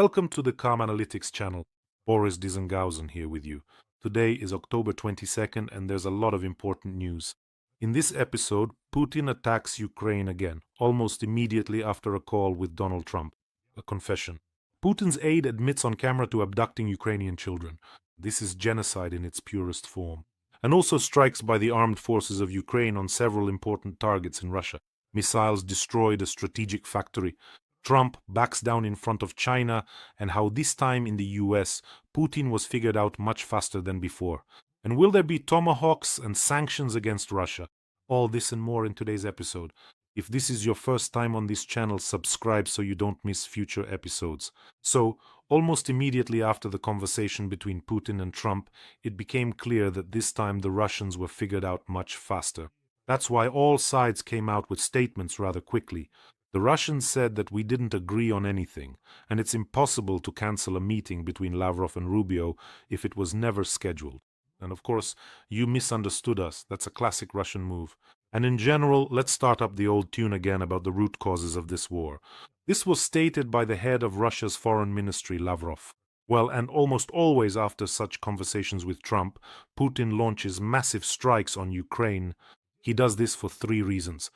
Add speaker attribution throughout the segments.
Speaker 1: Welcome to the Calm Analytics channel. Boris Tizengausen here with you. Today is October 22nd and there's a lot of important news. In this episode, Putin attacks Ukraine again, almost immediately after a call with Donald Trump. A confession. Putin's aide admits on camera to abducting Ukrainian children. This is genocide in its purest form. And also strikes by the armed forces of Ukraine on several important targets in Russia. Missiles destroyed a strategic factory. Trump backs down in front of China, and how this time in the US, Putin was figured out much faster than before. And will there be Tomahawks and sanctions against Russia? All this and more in today's episode. If this is your first time on this channel, subscribe so you don't miss future episodes. So, almost immediately after the conversation between Putin and Trump, it became clear that this time the Russians were figured out much faster. That's why all sides came out with statements rather quickly. The Russians said that we didn't agree on anything, and it's impossible to cancel a meeting between Lavrov and Rubio if it was never scheduled. And of course, you misunderstood us. That's a classic Russian move. And in general, let's start up the old tune again about the root causes of this war. This was stated by the head of Russia's foreign ministry, Lavrov. Well, and almost always after such conversations with Trump, Putin launches massive strikes on Ukraine. He does this for three reasons.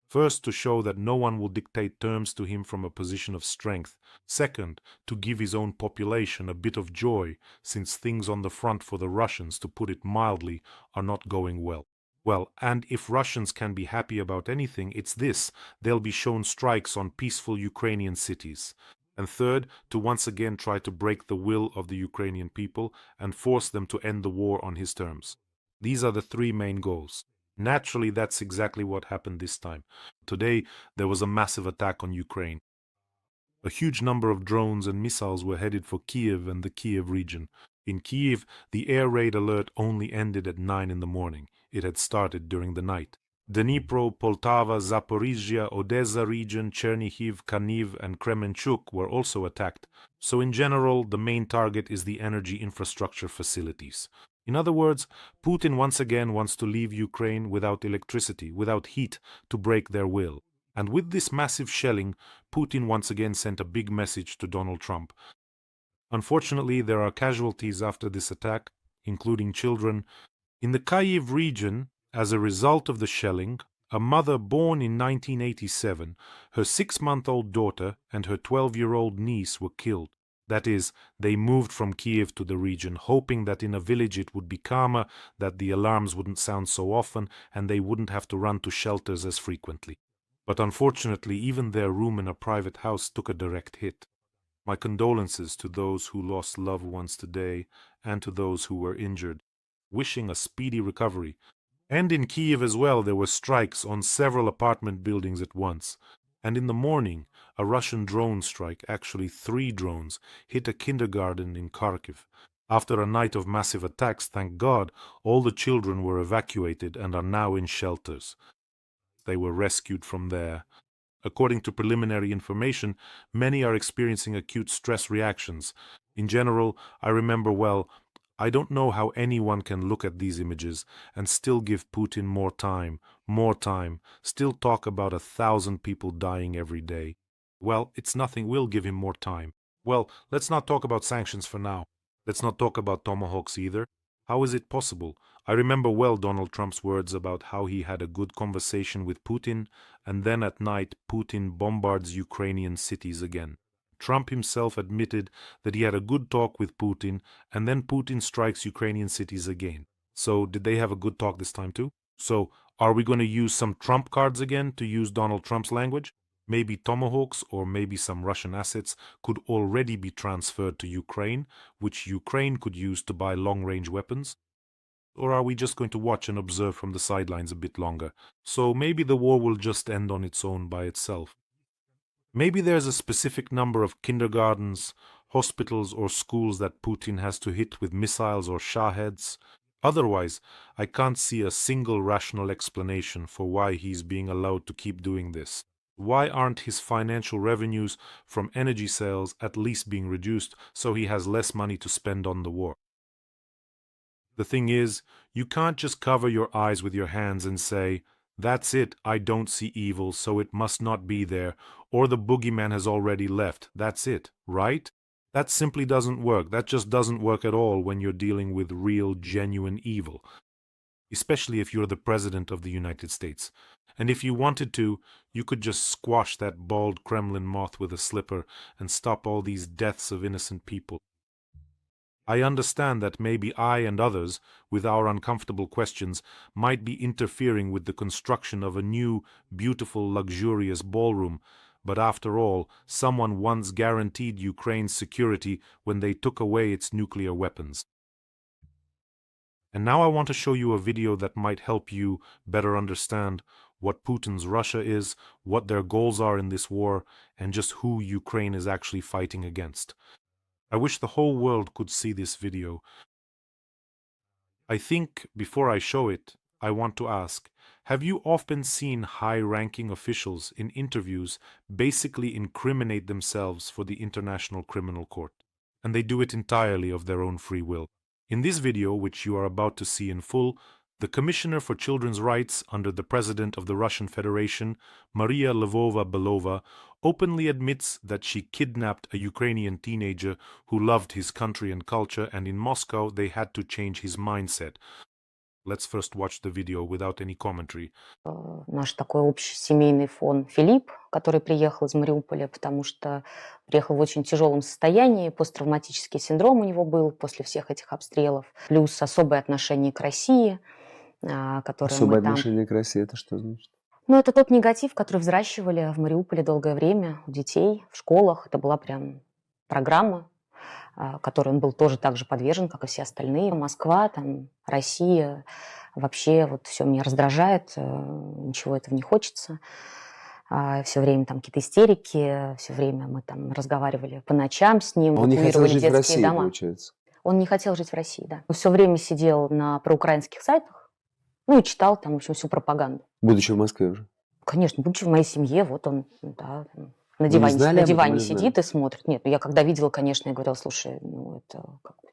Speaker 1: First, to show that no one will dictate terms to him from a position of strength. Second, to give his own population a bit of joy, since things on the front for the Russians, to put it mildly, are not going well. Well, and if Russians can be happy about anything, it's this: they'll be shown strikes on peaceful Ukrainian cities. And third, to once again try to break the will of the Ukrainian people and force them to end the war on his terms. These are the three main goals. Naturally, that's exactly what happened this time. Today, there was a massive attack on Ukraine. A huge number of drones and missiles were headed for Kiev and the Kiev region. In Kiev, the air raid alert only ended at 9 in the morning. It had started during the night. Dnipro, Poltava, Zaporizhia, Odessa region, Chernihiv, Kaniv, and Kremenchuk were also attacked. So in general, the main target is the energy infrastructure facilities. In other words, Putin once again wants to leave Ukraine without electricity, without heat, to break their will. And with this massive shelling, Putin once again sent a big message to Donald Trump. Unfortunately, there are casualties after this attack, including children. In the Kyiv region, as a result of the shelling, a mother born in 1987, her 6-month-old daughter and her 12-year-old niece were killed. That is, they moved from Kiev to the region, hoping that in a village it would be calmer, that the alarms wouldn't sound so often, and they wouldn't have to run to shelters as frequently. But unfortunately, even their room in a private house took a direct hit. My condolences to those who lost loved ones today, and to those who were injured, wishing a speedy recovery. And in Kiev as well, there were strikes on several apartment buildings at once. And in the morning, a Russian drone strike, actually 3 drones, hit a kindergarten in Kharkiv. After a night of massive attacks, thank God, all the children were evacuated and are now in shelters. They were rescued from there. According to preliminary information, many are experiencing acute stress reactions. In general, I remember well, I don't know how anyone can look at these images and still give Putin more time, still talk about 1,000 people dying every day. Well, it's nothing, we'll give him more time. Well, let's not talk about sanctions for now. Let's not talk about Tomahawks either. How is it possible? I remember well Donald Trump's words about how he had a good conversation with Putin, and then at night Putin bombards Ukrainian cities again. Trump himself admitted that he had a good talk with Putin, and then Putin strikes Ukrainian cities again. So, did they have a good talk this time too? So, are we going to use some Trump cards again, to use Donald Trump's language? Maybe Tomahawks or maybe some Russian assets could already be transferred to Ukraine, which Ukraine could use to buy long-range weapons? Or are we just going to watch and observe from the sidelines a bit longer? So maybe the war will just end on its own by itself. Maybe there's a specific number of kindergartens, hospitals or schools that Putin has to hit with missiles or Shaheds. Otherwise, I can't see a single rational explanation for why he's being allowed to keep doing this. Why aren't his financial revenues from energy sales at least being reduced so he has less money to spend on the war? The thing is, you can't just cover your eyes with your hands and say, "That's it, I don't see evil, so it must not be there," or "the boogeyman has already left." That's it, right? That simply doesn't work. That just doesn't work at all when you're dealing with real, genuine evil, especially if you're the President of the United States. And if you wanted to, you could just squash that bald Kremlin moth with a slipper and stop all these deaths of innocent people. I understand that maybe I and others, with our uncomfortable questions, might be interfering with the construction of a new, beautiful, luxurious ballroom, but after all, someone once guaranteed Ukraine's security when they took away its nuclear weapons. And now I want to show you a video that might help you better understand what Putin's Russia is, what their goals are in this war, and just who Ukraine is actually fighting against. I wish the whole world could see this video. I think, before I show it, I want to ask, have you often seen high-ranking officials in interviews basically incriminate themselves for the International Criminal Court? And they do it entirely of their own free will. In this video, which you are about to see in full, the Commissioner for Children's Rights under the President of the Russian Federation, Maria Lvova-Belova, openly admits that she kidnapped a Ukrainian teenager who loved his country and culture, and in Moscow they had to change his mindset. Let's first watch the video without any commentary.
Speaker 2: Наш такой общий семейный фон Филипп, который приехал из Мариуполя, потому что приехал в очень тяжелом состоянии, посттравматический синдром у него был после всех этих обстрелов, плюс особое отношение к России, которое
Speaker 3: Особое
Speaker 2: мы там...
Speaker 3: отношение к России, это что значит?
Speaker 2: Ну, это тот негатив, который взращивали в Мариуполе долгое время у детей, в школах. Это была прям программа, которой он был тоже так же подвержен, как и все остальные. Москва, там, Россия, вообще вот все меня раздражает, ничего этого не хочется. Все время там какие-то истерики, все время мы там разговаривали по ночам с ним.
Speaker 3: Он не хотел жить в России,
Speaker 2: дома.
Speaker 3: Получается?
Speaker 2: Он не хотел жить в России, да. Он все время сидел на проукраинских сайтах, ну и читал там, в общем, всю пропаганду.
Speaker 3: Будучи в Москве уже?
Speaker 2: Конечно, будучи в моей семье, вот он, да, на диване сидит и смотрит. Нет, ну я когда видела, конечно, я говорила, слушай, ну это как бы,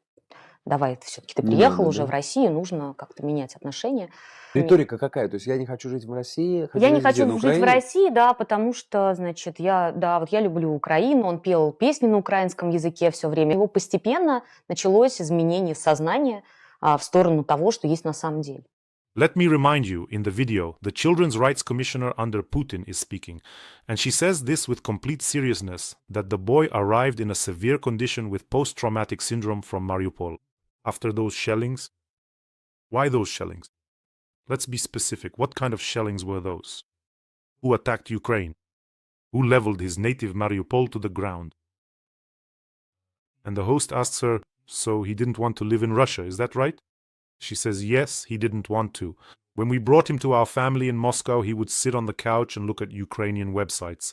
Speaker 2: давай, все-таки ты приехал уже в Россию, нужно как-то менять отношения.
Speaker 3: Риторика какая? То есть я не хочу жить в России,
Speaker 2: я не хочу жить в России, да, потому что, значит, я люблю Украину, он пел песни на украинском языке все время. Его постепенно началось изменение сознания в сторону того, что есть на самом деле.
Speaker 1: Let me remind you, in the video, the Children's Rights Commissioner under Putin is speaking, and she says this with complete seriousness, that the boy arrived in a severe condition with post-traumatic syndrome from Mariupol. After those shellings? Why those shellings? Let's be specific. What kind of shellings were those? Who attacked Ukraine? Who leveled his native Mariupol to the ground? And the host asks her, so he didn't want to live in Russia, is that right? She says, yes, he didn't want to. When we brought him to our family in Moscow, he would sit on the couch and look at Ukrainian websites.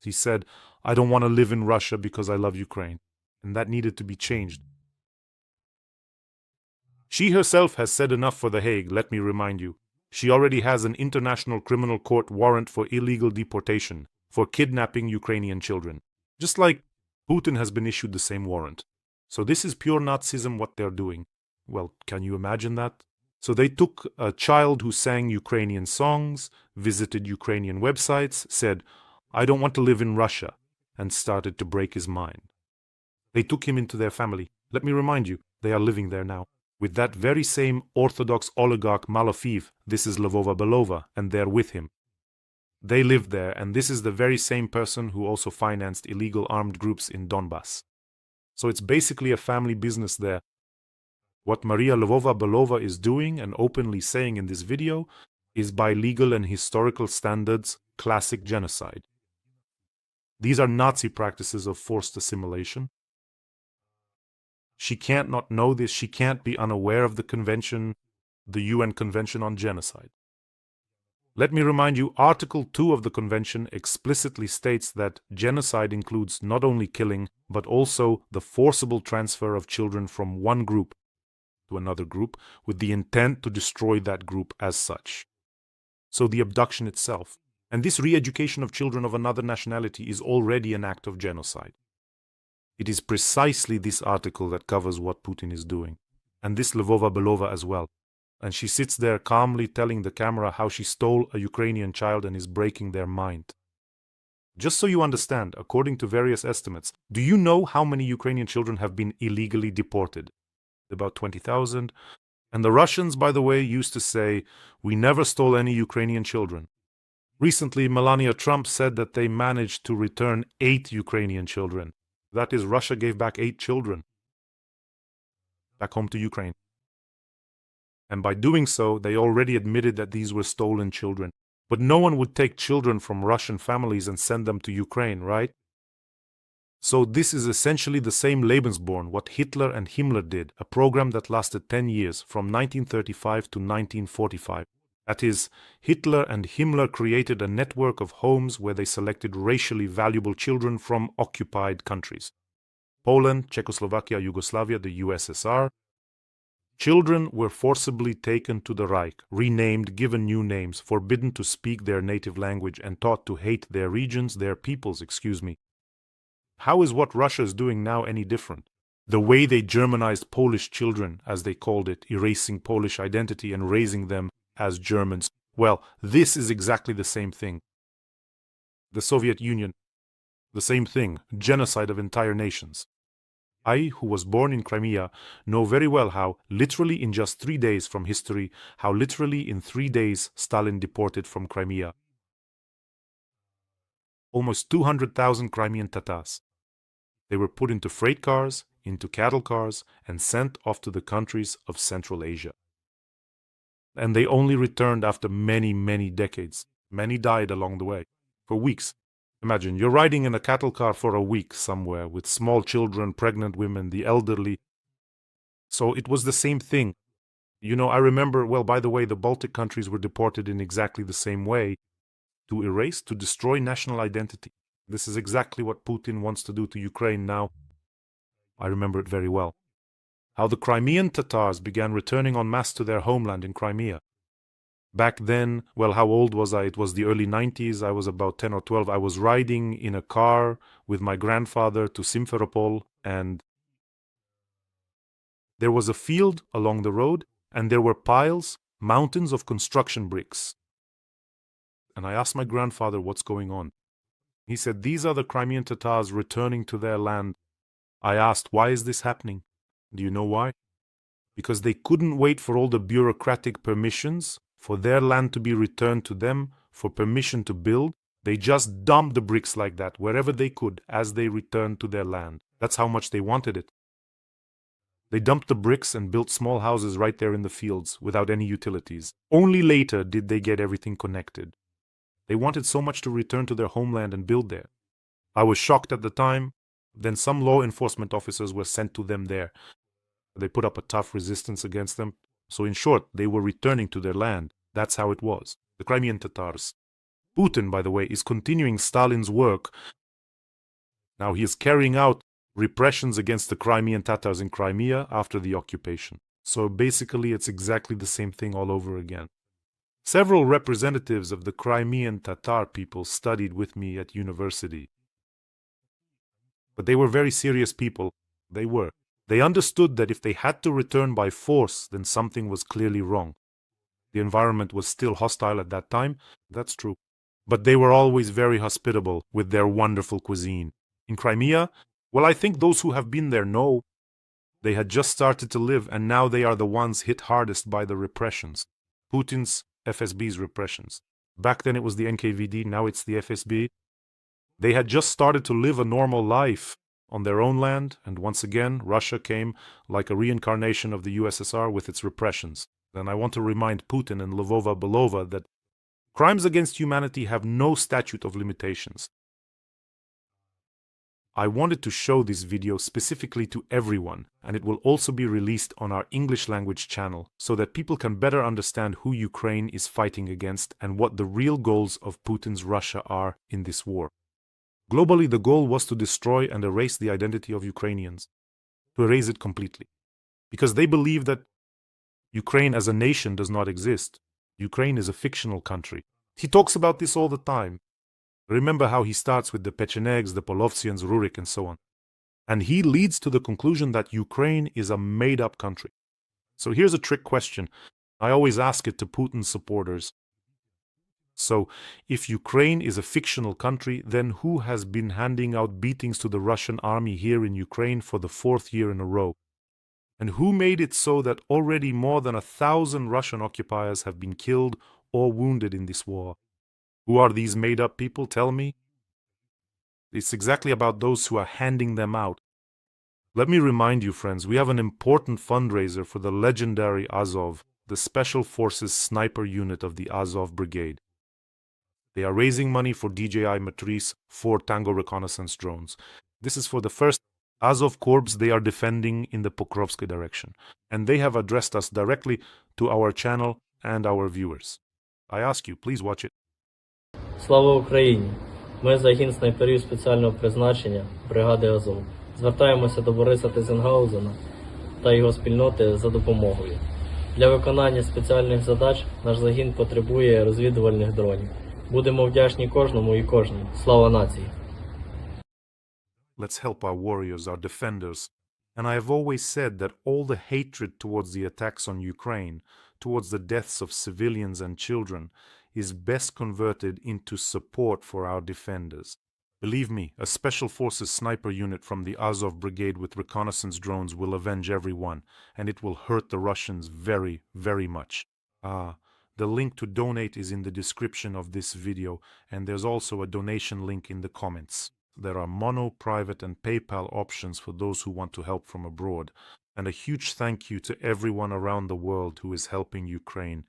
Speaker 1: He said, I don't want to live in Russia because I love Ukraine. And that needed to be changed. She herself has said enough for The Hague, let me remind you. She already has an International Criminal Court warrant for illegal deportation, for kidnapping Ukrainian children. Just like Putin has been issued the same warrant. So this is pure Nazism what they're doing. Well, can you imagine that? So they took a child who sang Ukrainian songs, visited Ukrainian websites, said, I don't want to live in Russia, and started to break his mind. They took him into their family. Let me remind you, they are living there now. With that very same Orthodox oligarch Malofeev, this is Lvova-Belova, and they're with him. They live there, and this is the very same person who also financed illegal armed groups in Donbass. So it's basically a family business there. What Maria Lvova-Belova is doing and openly saying in this video is, by legal and historical standards, classic genocide. These are Nazi practices of forced assimilation. She can't not know this. She can't be unaware of the convention, the UN Convention on Genocide. Let me remind you, Article 2 of the Convention explicitly states that genocide includes not only killing, but also the forcible transfer of children from one group to another group with the intent to destroy that group as such. So the abduction itself, and this re-education of children of another nationality, is already an act of genocide. It is precisely this article that covers what Putin is doing, and this Lvova-Belova as well. And she sits there calmly telling the camera how she stole a Ukrainian child and is breaking their mind. Just so you understand, according to various estimates, do you know how many Ukrainian children have been illegally deported? About 20,000. And the Russians, by the way, used to say, "We never stole any Ukrainian children." Recently, Melania Trump said that they managed to return 8 Ukrainian children. That is, Russia gave back 8 children back home to Ukraine. And by doing so, they already admitted that these were stolen children. But no one would take children from Russian families and send them to Ukraine, right? So this is essentially the same Lebensborn, what Hitler and Himmler did, a program that lasted 10 years, from 1935 to 1945. That is, Hitler and Himmler created a network of homes where they selected racially valuable children from occupied countries. Poland, Czechoslovakia, Yugoslavia, the USSR. Children were forcibly taken to the Reich, renamed, given new names, forbidden to speak their native language, and taught to hate their regions, their peoples, How is what Russia is doing now any different? The way they Germanized Polish children, as they called it, erasing Polish identity and raising them as Germans. Well, this is exactly the same thing. The Soviet Union, the same thing, genocide of entire nations. I, who was born in Crimea, know very well how, literally in just 3 days from history, how literally in 3 days Stalin deported from Crimea almost 200,000 Crimean Tatars. They were put into freight cars, into cattle cars, and sent off to the countries of Central Asia. And they only returned after many, many decades. Many died along the way, for weeks. Imagine, you're riding in a cattle car for a week somewhere with small children, pregnant women, the elderly. So it was the same thing. You know, I remember, well, by the way, the Baltic countries were deported in exactly the same way, to erase, to destroy national identity. This is exactly what Putin wants to do to Ukraine now. I remember it very well. How the Crimean Tatars began returning en masse to their homeland in Crimea. Back then, well, how old was I? It was the early 90s. I was about 10 or 12. I was riding in a car with my grandfather to Simferopol, and there was a field along the road, and there were piles, mountains of construction bricks. And I asked my grandfather what's going on. He said, "These are the Crimean Tatars returning to their land." I asked, "Why is this happening?" Do you know why? Because they couldn't wait for all the bureaucratic permissions for their land to be returned to them, for permission to build. They just dumped the bricks like that, wherever they could, as they returned to their land. That's how much they wanted it. They dumped the bricks and built small houses right there in the fields, without any utilities. Only later did they get everything connected. They wanted so much to return to their homeland and build there. I was shocked at the time. Then some law enforcement officers were sent to them there. They put up a tough resistance against them. So in short, they were returning to their land. That's how it was. The Crimean Tatars. Putin, by the way, is continuing Stalin's work. Now he is carrying out repressions against the Crimean Tatars in Crimea after the occupation. So basically it's exactly the same thing all over again. Several representatives of the Crimean Tatar people studied with me at university. But they were very serious people. They were. They understood that if they had to return by force, then something was clearly wrong. The environment was still hostile at that time, that's true. But they were always very hospitable with their wonderful cuisine. In Crimea, well, I think those who have been there know. They had just started to live, and now they are the ones hit hardest by the repressions. Putin's, FSB's repressions. Back then it was the NKVD, now it's the FSB. They had just started to live a normal life on their own land, and once again, Russia came like a reincarnation of the USSR with its repressions. And I want to remind Putin and Lvova Belova that crimes against humanity have no statute of limitations. I wanted to show this video specifically to everyone, and it will also be released on our English language channel so that people can better understand who Ukraine is fighting against and what the real goals of Putin's Russia are in this war. Globally, the goal was to destroy and erase the identity of Ukrainians, to erase it completely, because they believe that Ukraine as a nation does not exist. Ukraine is a fictional country. He talks about this all the time. Remember how he starts with the Pechenegs, the Polovtsians, Rurik, and so on. And he leads to the conclusion that Ukraine is a made-up country. So here's a trick question. I always ask it to Putin's supporters. So, if Ukraine is a fictional country, then who has been handing out beatings to the Russian army here in Ukraine for the 4th year in a row? And who made it so that already more than 1,000 Russian occupiers have been killed or wounded in this war? Who are these made-up people, tell me? It's exactly about those who are handing them out. Let me remind you, friends, we have an important fundraiser for the legendary Azov, the Special Forces Sniper Unit of the Azov Brigade. They are raising money for DJI Matrice 4 Tango reconnaissance drones. This is for the first Azov Corps they are defending in the Pokrovsky direction, and they have addressed us directly to our channel and our viewers. I ask you, please watch it.
Speaker 4: Слава Україні! Ми загін снайперів спеціального призначення бригади Азов. Звертаємося до Бориса Тизенгаузена та його спільноти за допомогою. Для виконання спеціальних задач наш загін потребує розвідувальних дронів. Будемо вдячні кожному і кожній. Слава нації!
Speaker 1: Let's help our warriors, our defenders. And I have always said that all the hatred towards the attacks on Ukraine, towards the deaths of civilians and children, is best converted into support for our defenders. Believe me, a Special Forces sniper unit from the Azov Brigade with reconnaissance drones will avenge everyone, and it will hurt the Russians very, very much. The link to donate is in the description of this video, and there's also a donation link in the comments. There are mono, private, and PayPal options for those who want to help from abroad. And a huge thank you to everyone around the world who is helping Ukraine.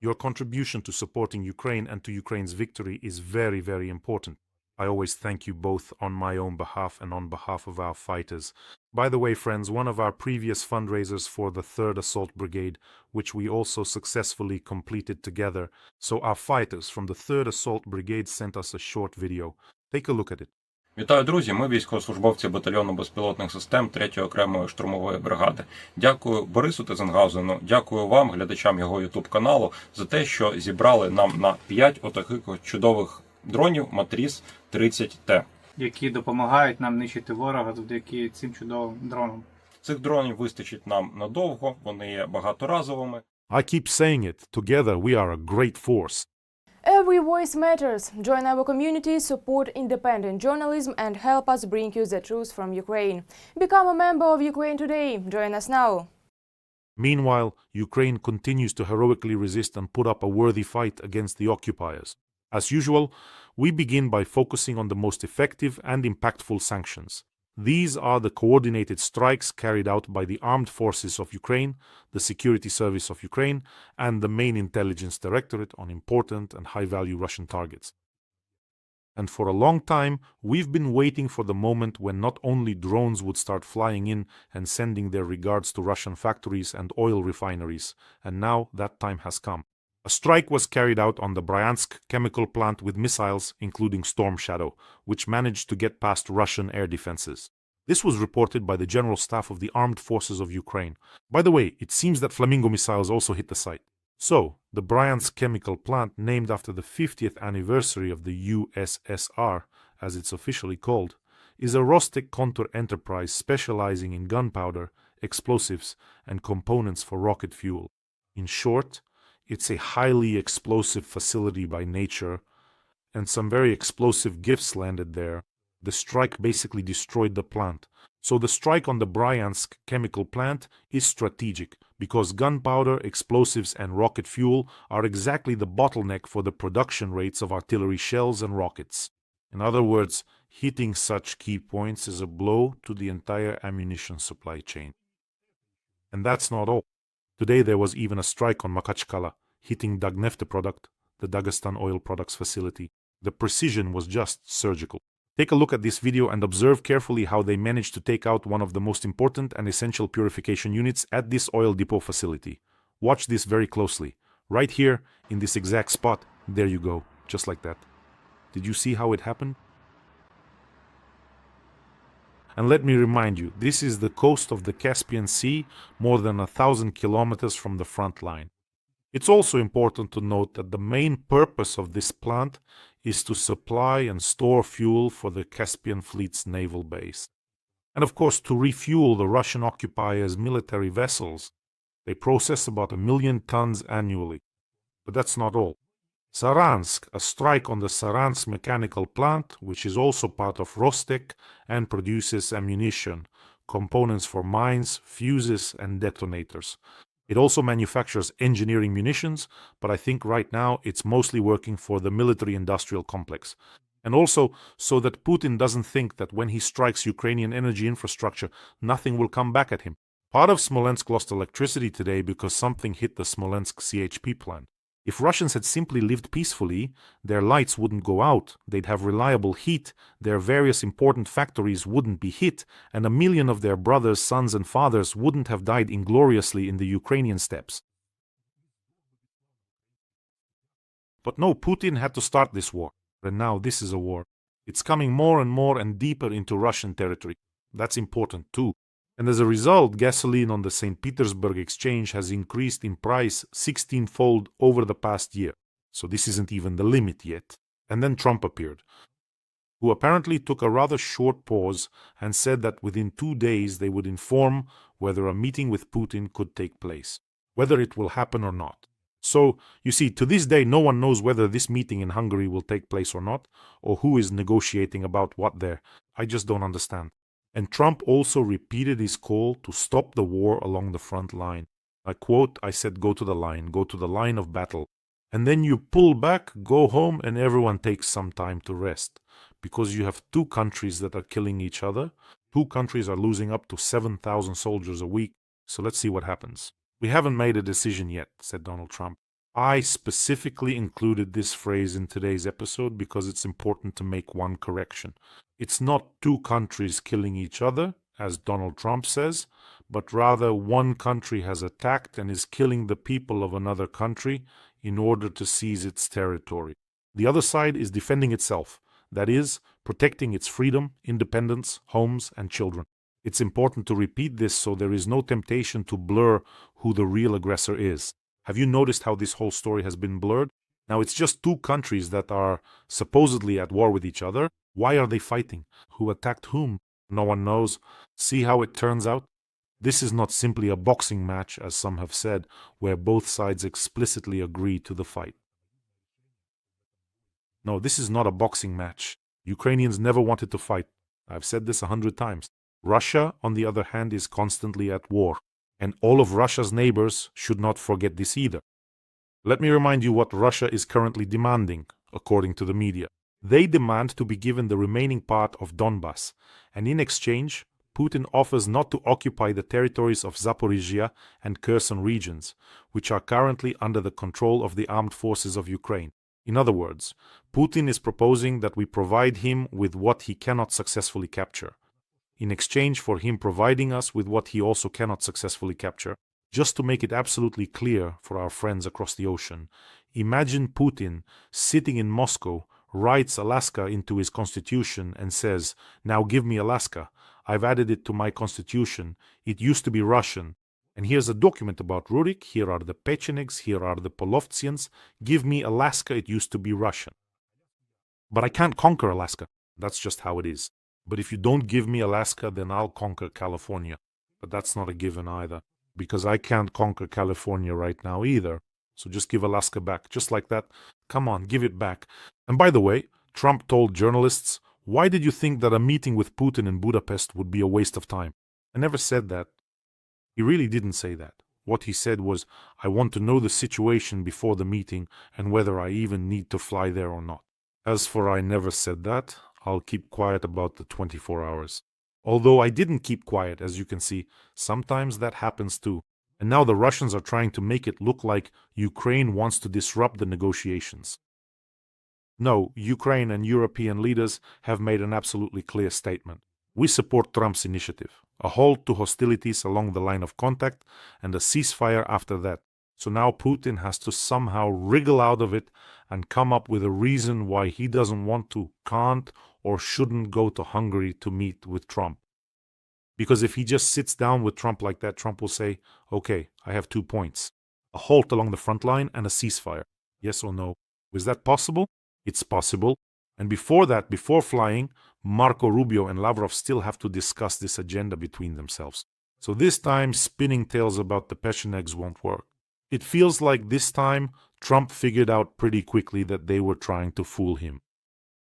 Speaker 1: Your contribution to supporting Ukraine and to Ukraine's victory is very, very important. I always thank you both on my own behalf and on behalf of our fighters. By the way, friends, one of our previous fundraisers for the 3rd Assault Brigade, which we also successfully completed together, so our fighters from the 3rd Assault Brigade sent us a short video. Take a look at it.
Speaker 5: Вітаю, друзі! Ми військовослужбовці батальйону безпілотних систем 3-ї окремої штурмової бригади. Дякую Борису Тизенгаузену, дякую вам, глядачам його ютуб-каналу, за те, що зібрали нам на 5 отаких чудових дронів Матріс 30Т.
Speaker 6: Які допомагають нам нищити ворога завдяки цим чудовим дронам.
Speaker 5: Цих дронів вистачить нам надовго, вони є багаторазовими.
Speaker 1: I keep saying it, together we are a great force.
Speaker 7: Every voice matters. Join our community, support independent journalism, and help us bring you the truth from Ukraine. Become a member of Ukraine today. Join us now.
Speaker 1: Meanwhile, Ukraine continues to heroically resist and put up a worthy fight against the occupiers. As usual, we begin by focusing on the most effective and impactful sanctions. These are the coordinated strikes carried out by the Armed Forces of Ukraine, the Security Service of Ukraine, and the main intelligence directorate on important and high-value Russian targets. And for a long time, we've been waiting for the moment when not only drones would start flying in and sending their regards to Russian factories and oil refineries, and now that time has come. A strike was carried out on the Bryansk chemical plant with missiles, including Storm Shadow, which managed to get past Russian air defenses. This was reported by the General Staff of the Armed Forces of Ukraine. By the way, it seems that Flamingo missiles also hit the site. So, the Bryansk chemical plant, named after the 50th anniversary of the USSR, as it's officially called, is a Rostec Kontur enterprise specializing in gunpowder, explosives, and components for rocket fuel. In short, it's a highly explosive facility by nature, and some very explosive gifts landed there. The strike basically destroyed the plant. So the strike on the Bryansk chemical plant is strategic, because gunpowder, explosives, and rocket fuel are exactly the bottleneck for the production rates of artillery shells and rockets. In other words, hitting such key points is a blow to the entire ammunition supply chain. And that's not all. Today there was even a strike on Makhachkala, hitting Dagnefte product, the Dagestan oil products facility. The precision was just surgical. Take a look at this video and observe carefully how they managed to take out one of the most important and essential purification units at this oil depot facility. Watch this very closely. Right here, in this exact spot, there you go, just like that. Did you see how it happened? And let me remind you, this is the coast of the Caspian Sea, more than 1,000 kilometers from the front line. It's also important to note that the main purpose of this plant is to supply and store fuel for the Caspian Fleet's naval base. And of course, to refuel the Russian occupiers' military vessels. They process about 1 million tons annually. But that's not all. Saransk, a strike on the Saransk mechanical plant, which is also part of Rostec and produces ammunition, components for mines, fuses, and detonators. It also manufactures engineering munitions, but I think right now it's mostly working for the military-industrial complex. And also so that Putin doesn't think that when he strikes Ukrainian energy infrastructure, nothing will come back at him. Part of Smolensk lost electricity today because something hit the Smolensk CHP plant. If Russians had simply lived peacefully, their lights wouldn't go out, they'd have reliable heat, their various important factories wouldn't be hit, and 1 million of their brothers, sons, and fathers wouldn't have died ingloriously in the Ukrainian steppes. But no, Putin had to start this war, and now this is a war. It's coming more and deeper into Russian territory. That's important too. And as a result, gasoline on the St. Petersburg exchange has increased in price 16-fold over the past year. So this isn't even the limit yet. And then Trump appeared, who apparently took a rather short pause and said that within 2 days they would inform whether a meeting with Putin could take place, whether it will happen or not. So, you see, to this day, no one knows whether this meeting in Hungary will take place or not, or who is negotiating about what there. I just don't understand. And Trump also repeated his call to stop the war along the front line. I quote, I said, go to the line of battle. And then you pull back, go home, and everyone takes some time to rest. Because you have 2 countries that are killing each other. 2 countries are losing up to 7,000 soldiers a week. So let's see what happens. We haven't made a decision yet, said Donald Trump. I specifically included this phrase in today's episode because it's important to make one correction. It's not 2 countries killing each other, as Donald Trump says, but rather one country has attacked and is killing the people of another country in order to seize its territory. The other side is defending itself, that is, protecting its freedom, independence, homes, and children. It's important to repeat this so there is no temptation to blur who the real aggressor is. Have you noticed how this whole story has been blurred? Now it's just 2 countries that are supposedly at war with each other. Why are they fighting? Who attacked whom? No one knows. See how it turns out? This is not simply a boxing match, as some have said, where both sides explicitly agree to the fight. No, this is not a boxing match. Ukrainians never wanted to fight. I've said this 100 times. Russia, on the other hand, is constantly at war. And all of Russia's neighbors should not forget this either. Let me remind you what Russia is currently demanding, according to the media. They demand to be given the remaining part of Donbas, and in exchange, Putin offers not to occupy the territories of Zaporizhia and Kherson regions, which are currently under the control of the armed forces of Ukraine. In other words, Putin is proposing that we provide him with what he cannot successfully capture, in exchange for him providing us with what he also cannot successfully capture. Just to make it absolutely clear for our friends across the ocean, imagine Putin sitting in Moscow, writes Alaska into his constitution and says, now give me Alaska. I've added it to my constitution. It used to be Russian. And here's a document about Rurik. Here are the Pechenegs. Here are the Polovtsians. Give me Alaska. It used to be Russian. But I can't conquer Alaska. That's just how it is. But if you don't give me Alaska, then I'll conquer California. But that's not a given either, because I can't conquer California right now either. So just give Alaska back, just like that. Come on, give it back. And by the way, Trump told journalists, why did you think that a meeting with Putin in Budapest would be a waste of time? I never said that. He really didn't say that. What he said was, I want to know the situation before the meeting and whether I even need to fly there or not. As for I never said that, I'll keep quiet about the 24 hours. Although I didn't keep quiet, as you can see, sometimes that happens too. And now the Russians are trying to make it look like Ukraine wants to disrupt the negotiations. No, Ukraine and European leaders have made an absolutely clear statement. We support Trump's initiative, a halt to hostilities along the line of contact and a ceasefire after that. So now Putin has to somehow wriggle out of it and come up with a reason why he doesn't want to, can't, or shouldn't go to Hungary to meet with Trump. Because if he just sits down with Trump like that, Trump will say, okay, I have 2 points. A halt along the front line and a ceasefire. Yes or no? Is that possible? It's possible. And before that, before flying, Marco Rubio and Lavrov still have to discuss this agenda between themselves. So this time, spinning tales about the Pechenegs won't work. It feels like this time Trump figured out pretty quickly that they were trying to fool him.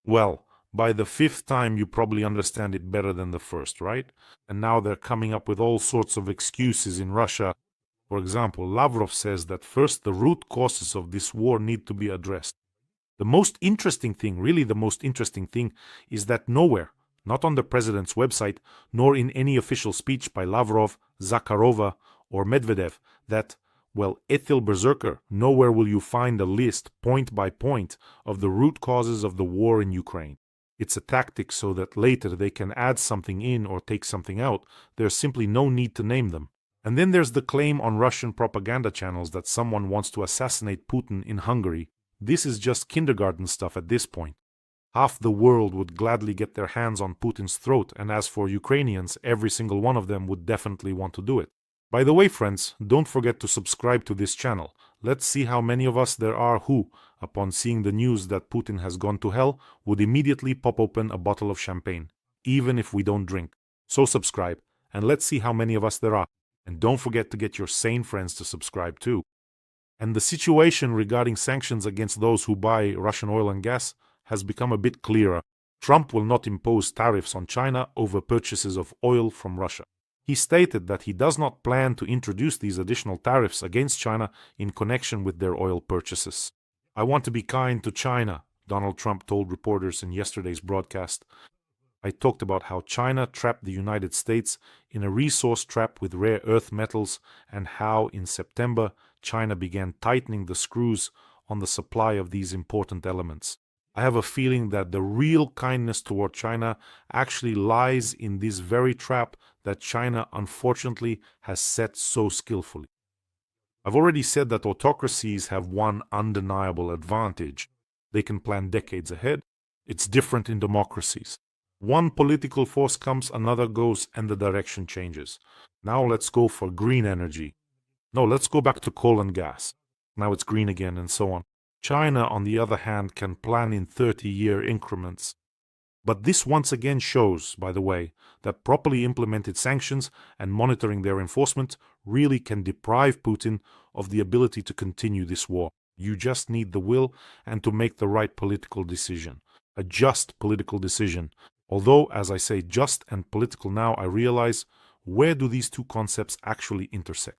Speaker 1: Well, by the fifth time you probably understand it better than the first, right? And now they're coming up with all sorts of excuses in Russia. For example, Lavrov says that first the root causes of this war need to be addressed. The most interesting thing, really the most interesting thing, is that nowhere, not on the president's website, nor in any official speech by Lavrov, Zakharova, or Medvedev, that, well, Ethel Berserker, nowhere will you find a list, point by point, of the root causes of the war in Ukraine. It's a tactic so that later they can add something in or take something out. There's simply no need to name them. And then there's the claim on Russian propaganda channels that someone wants to assassinate Putin in Hungary. This is just kindergarten stuff at this point. Half the world would gladly get their hands on Putin's throat, and as for Ukrainians, every single one of them would definitely want to do it. By the way, friends, don't forget to subscribe to this channel. Let's see how many of us there are who, upon seeing the news that Putin has gone to hell, would immediately pop open a bottle of champagne, even if we don't drink. So subscribe, and let's see how many of us there are. And don't forget to get your sane friends to subscribe too. And the situation regarding sanctions against those who buy Russian oil and gas has become a bit clearer. Trump will not impose tariffs on China over purchases of oil from Russia. He stated that he does not plan to introduce these additional tariffs against China in connection with their oil purchases. I want to be kind to China, Donald Trump told reporters in yesterday's broadcast. I talked about how China trapped the United States in a resource trap with rare earth metals and how in September China began tightening the screws on the supply of these important elements. I have a feeling that the real kindness toward China actually lies in this very trap that China unfortunately has set so skillfully. I've already said that autocracies have one undeniable advantage. They can plan decades ahead. It's different in democracies. One political force comes, another goes, and the direction changes. Now let's go for green energy. No, let's go back to coal and gas. Now it's green again, and so on. China, on the other hand, can plan in 30-year increments. But this once again shows, by the way, that properly implemented sanctions and monitoring their enforcement really can deprive Putin of the ability to continue this war. You just need the will and to make the right political decision. A just political decision. Although, as I say just and political now, I realize, where do these two concepts actually intersect?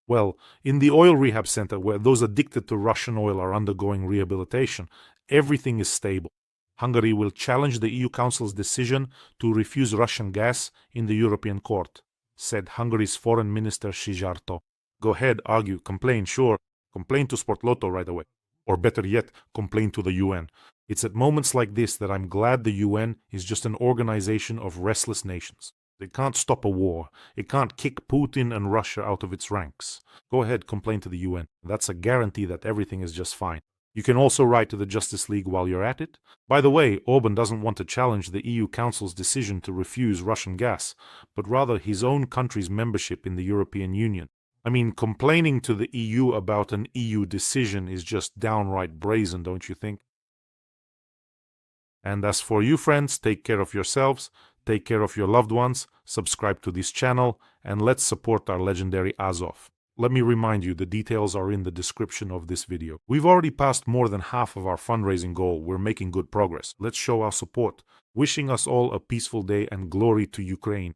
Speaker 1: Well, in the oil rehab center where those addicted to Russian oil are undergoing rehabilitation, everything is stable. Hungary will challenge the EU Council's decision to refuse Russian gas in the European Court, said Hungary's Foreign Minister Szijjártó. Go ahead, argue, complain, sure. Complain to Sportlotto right away. Or better yet, complain to the UN. It's at moments like this that I'm glad the UN is just an organization of restless nations. It can't stop a war. It can't kick Putin and Russia out of its ranks. Go ahead, complain to the UN. That's a guarantee that everything is just fine. You can also write to the Justice League while you're at it. By the way, Orban doesn't want to challenge the EU Council's decision to refuse Russian gas, but rather his own country's membership in the European Union. I mean, complaining to the EU about an EU decision is just downright brazen, don't you think? And as for you, friends, take care of yourselves, take care of your loved ones, subscribe to this channel, and let's support our legendary Azov. Let me remind you, the details are in the description of this video. We've already passed more than half of our fundraising goal. We're making good progress. Let's show our support. Wishing us all a peaceful day and glory to Ukraine.